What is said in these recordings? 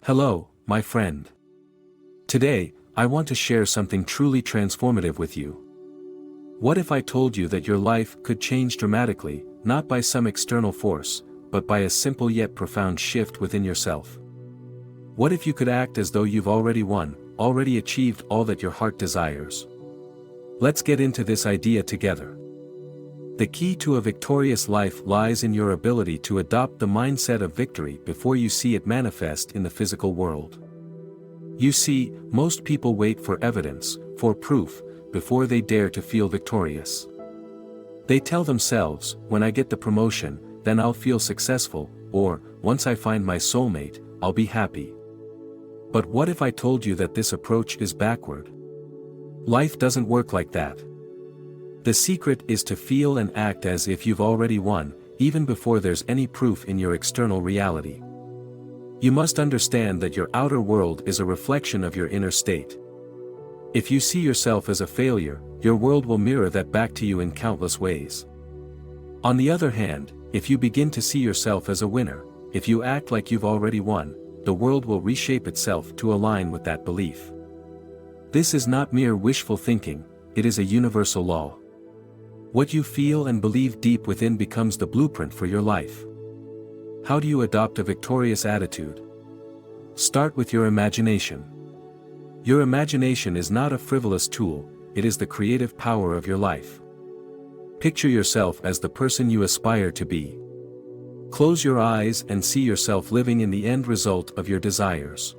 Hello, my friend. Today, I want to share something truly transformative with you. What if I told you that your life could change dramatically, not by some external force, but by a simple yet profound shift within yourself? What if you could act as though you've already won, already achieved all that your heart desires? Let's get into this idea together. The key to a victorious life lies in your ability to adopt the mindset of victory before you see it manifest in the physical world. You see, most people wait for evidence, for proof, before they dare to feel victorious. They tell themselves, when I get the promotion, then I'll feel successful, or, once I find my soulmate, I'll be happy. But what if I told you that this approach is backward? Life doesn't work like that. The secret is to feel and act as if you've already won, even before there's any proof in your external reality. You must understand that your outer world is a reflection of your inner state. If you see yourself as a failure, your world will mirror that back to you in countless ways. On the other hand, if you begin to see yourself as a winner, if you act like you've already won, the world will reshape itself to align with that belief. This is not mere wishful thinking, it is a universal law. What you feel and believe deep within becomes the blueprint for your life. How do you adopt a victorious attitude? Start with your imagination. Your imagination is not a frivolous tool, it is the creative power of your life. Picture yourself as the person you aspire to be. Close your eyes and see yourself living in the end result of your desires.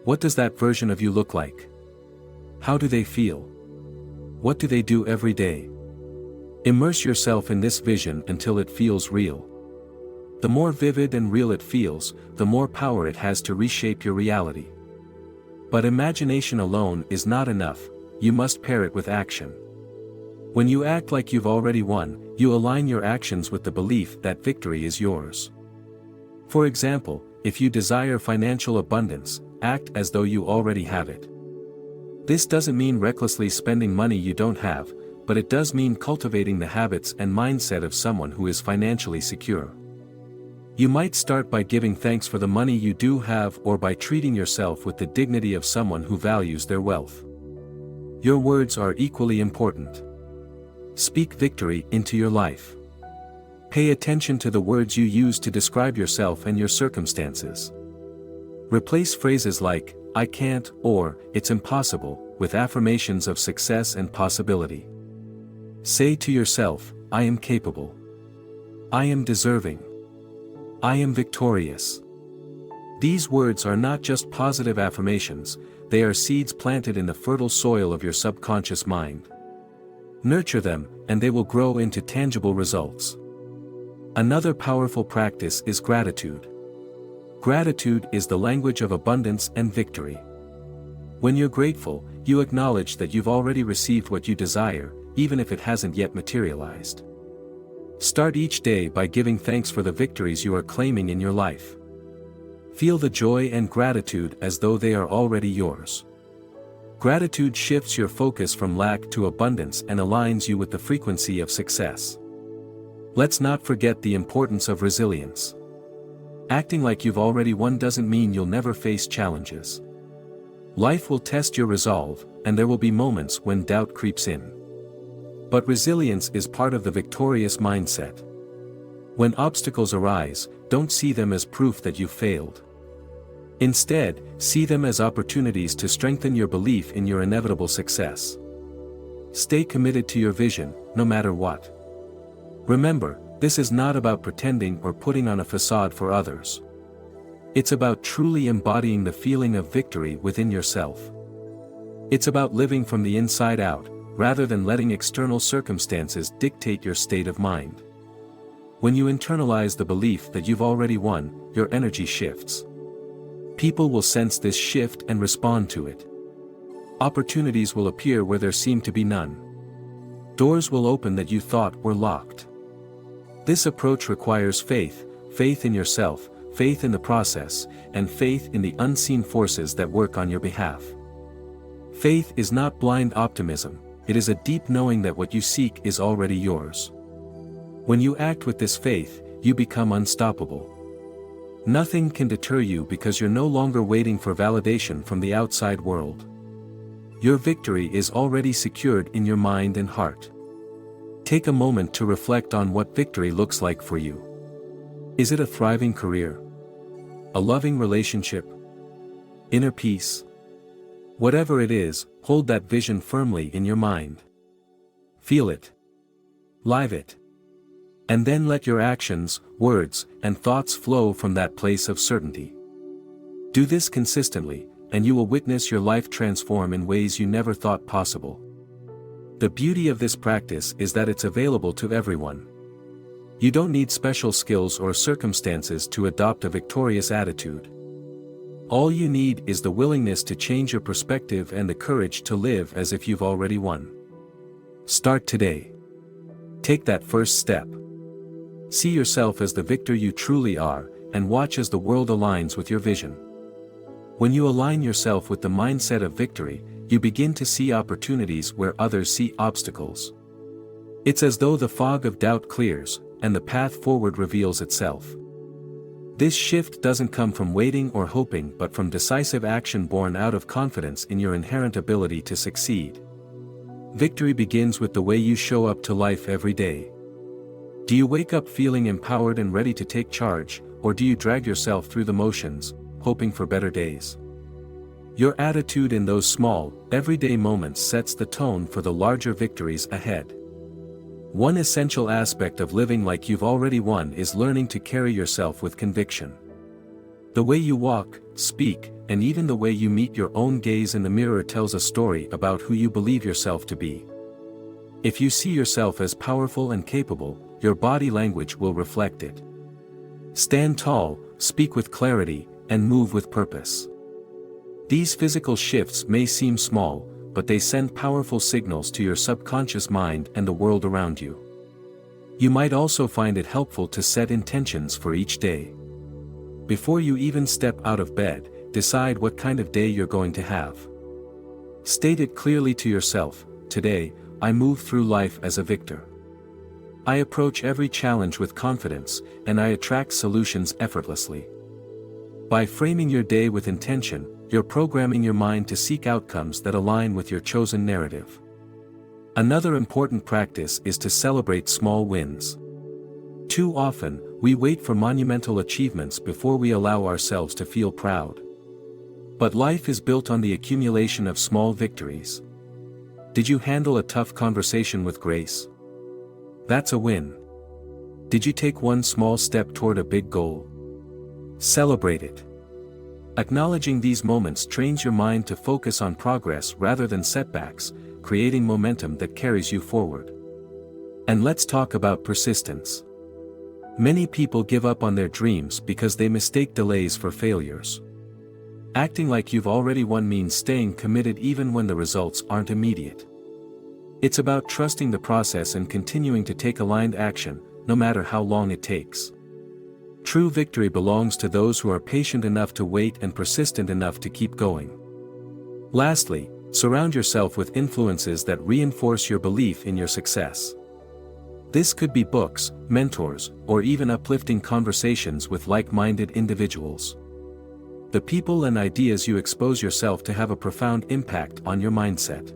What does that version of you look like? How do they feel? What do they do every day? Immerse yourself in this vision until it feels real. The more vivid and real it feels, the more power it has to reshape your reality. But imagination alone is not enough, you must pair it with action. When you act like you've already won, you align your actions with the belief that victory is yours. For example, if you desire financial abundance, act as though you already have it. This doesn't mean recklessly spending money you don't have, but it does mean cultivating the habits and mindset of someone who is financially secure. You might start by giving thanks for the money you do have, or by treating yourself with the dignity of someone who values their wealth. Your words are equally important. Speak victory into your life. Pay attention to the words you use to describe yourself and your circumstances. Replace phrases like, I can't, or, it's impossible, with affirmations of success and possibility. Say to yourself, I am capable. I am deserving. I am victorious. These words are not just positive affirmations, they are seeds planted in the fertile soil of your subconscious mind. Nurture them, and they will grow into tangible results. Another powerful practice is gratitude. Gratitude is the language of abundance and victory. When you're grateful, you acknowledge that you've already received what you desire, even if it hasn't yet materialized. Start each day by giving thanks for the victories you are claiming in your life. Feel the joy and gratitude as though they are already yours. Gratitude shifts your focus from lack to abundance and aligns you with the frequency of success. Let's not forget the importance of resilience. Acting like you've already won doesn't mean you'll never face challenges. Life will test your resolve, and there will be moments when doubt creeps in. But resilience is part of the victorious mindset. When obstacles arise, don't see them as proof that you've failed. Instead, see them as opportunities to strengthen your belief in your inevitable success. Stay committed to your vision, no matter what. Remember, this is not about pretending or putting on a facade for others. It's about truly embodying the feeling of victory within yourself. It's about living from the inside out, rather than letting external circumstances dictate your state of mind. When you internalize the belief that you've already won, your energy shifts. People will sense this shift and respond to it. Opportunities will appear where there seemed to be none. Doors will open that you thought were locked. This approach requires faith, faith in yourself, faith in the process, and faith in the unseen forces that work on your behalf. Faith is not blind optimism, it is a deep knowing that what you seek is already yours. When you act with this faith, you become unstoppable. Nothing can deter you because you're no longer waiting for validation from the outside world. Your victory is already secured in your mind and heart. Take a moment to reflect on what victory looks like for you. Is it a thriving career? A loving relationship? Inner peace? Whatever it is, hold that vision firmly in your mind. Feel it. Live it. And then let your actions, words, and thoughts flow from that place of certainty. Do this consistently, and you will witness your life transform in ways you never thought possible. The beauty of this practice is that it's available to everyone. You don't need special skills or circumstances to adopt a victorious attitude. All you need is the willingness to change your perspective and the courage to live as if you've already won. Start today. Take that first step. See yourself as the victor you truly are, and watch as the world aligns with your vision. When you align yourself with the mindset of victory, you begin to see opportunities where others see obstacles. It's as though the fog of doubt clears, and the path forward reveals itself. This shift doesn't come from waiting or hoping but from decisive action born out of confidence in your inherent ability to succeed. Victory begins with the way you show up to life every day. Do you wake up feeling empowered and ready to take charge, or do you drag yourself through the motions, hoping for better days? Your attitude in those small, everyday moments sets the tone for the larger victories ahead. One essential aspect of living like you've already won is learning to carry yourself with conviction. The way you walk, speak, and even the way you meet your own gaze in the mirror tells a story about who you believe yourself to be. If you see yourself as powerful and capable, your body language will reflect it. Stand tall, speak with clarity, and move with purpose. These physical shifts may seem small, but they send powerful signals to your subconscious mind and the world around you. You might also find it helpful to set intentions for each day. Before you even step out of bed, decide what kind of day you're going to have. State it clearly to yourself: today, I move through life as a victor. I approach every challenge with confidence, and I attract solutions effortlessly. By framing your day with intention, you're programming your mind to seek outcomes that align with your chosen narrative. Another important practice is to celebrate small wins. Too often, we wait for monumental achievements before we allow ourselves to feel proud. But life is built on the accumulation of small victories. Did you handle a tough conversation with grace? That's a win. Did you take one small step toward a big goal? Celebrate it. Acknowledging these moments trains your mind to focus on progress rather than setbacks, creating momentum that carries you forward. And let's talk about persistence. Many people give up on their dreams because they mistake delays for failures. Acting like you've already won means staying committed even when the results aren't immediate. It's about trusting the process and continuing to take aligned action, no matter how long it takes. True victory belongs to those who are patient enough to wait and persistent enough to keep going. Lastly, surround yourself with influences that reinforce your belief in your success. This could be books, mentors, or even uplifting conversations with like-minded individuals. The people and ideas you expose yourself to have a profound impact on your mindset.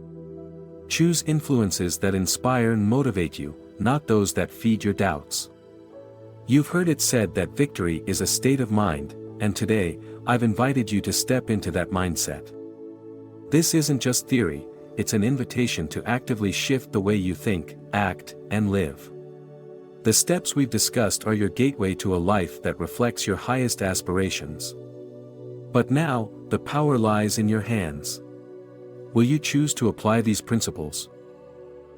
Choose influences that inspire and motivate you, not those that feed your doubts. You've heard it said that victory is a state of mind, and today, I've invited you to step into that mindset. This isn't just theory, it's an invitation to actively shift the way you think, act, and live. The steps we've discussed are your gateway to a life that reflects your highest aspirations. But now, the power lies in your hands. Will you choose to apply these principles?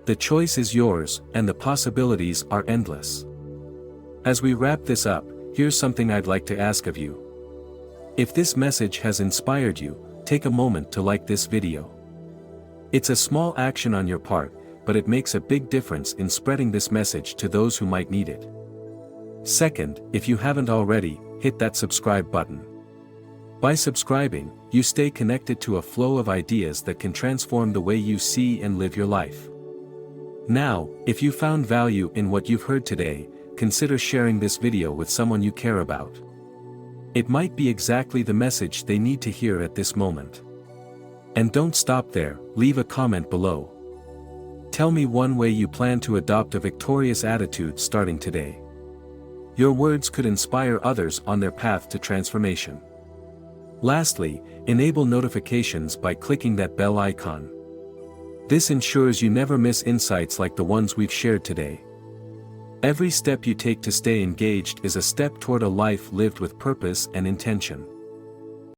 The choice is yours, and the possibilities are endless. As we wrap this up, here's something I'd like to ask of you. If this message has inspired you, take a moment to like this video. It's a small action on your part, but it makes a big difference in spreading this message to those who might need it. Second, if you haven't already, hit that subscribe button. By subscribing, you stay connected to a flow of ideas that can transform the way you see and live your life. Now, if you found value in what you've heard today, consider sharing this video with someone you care about. It might be exactly the message they need to hear at this moment. And don't stop there, leave a comment below. Tell me one way you plan to adopt a victorious attitude starting today. Your words could inspire others on their path to transformation. Lastly, enable notifications by clicking that bell icon. This ensures you never miss insights like the ones we've shared today. Every step you take to stay engaged is a step toward a life lived with purpose and intention.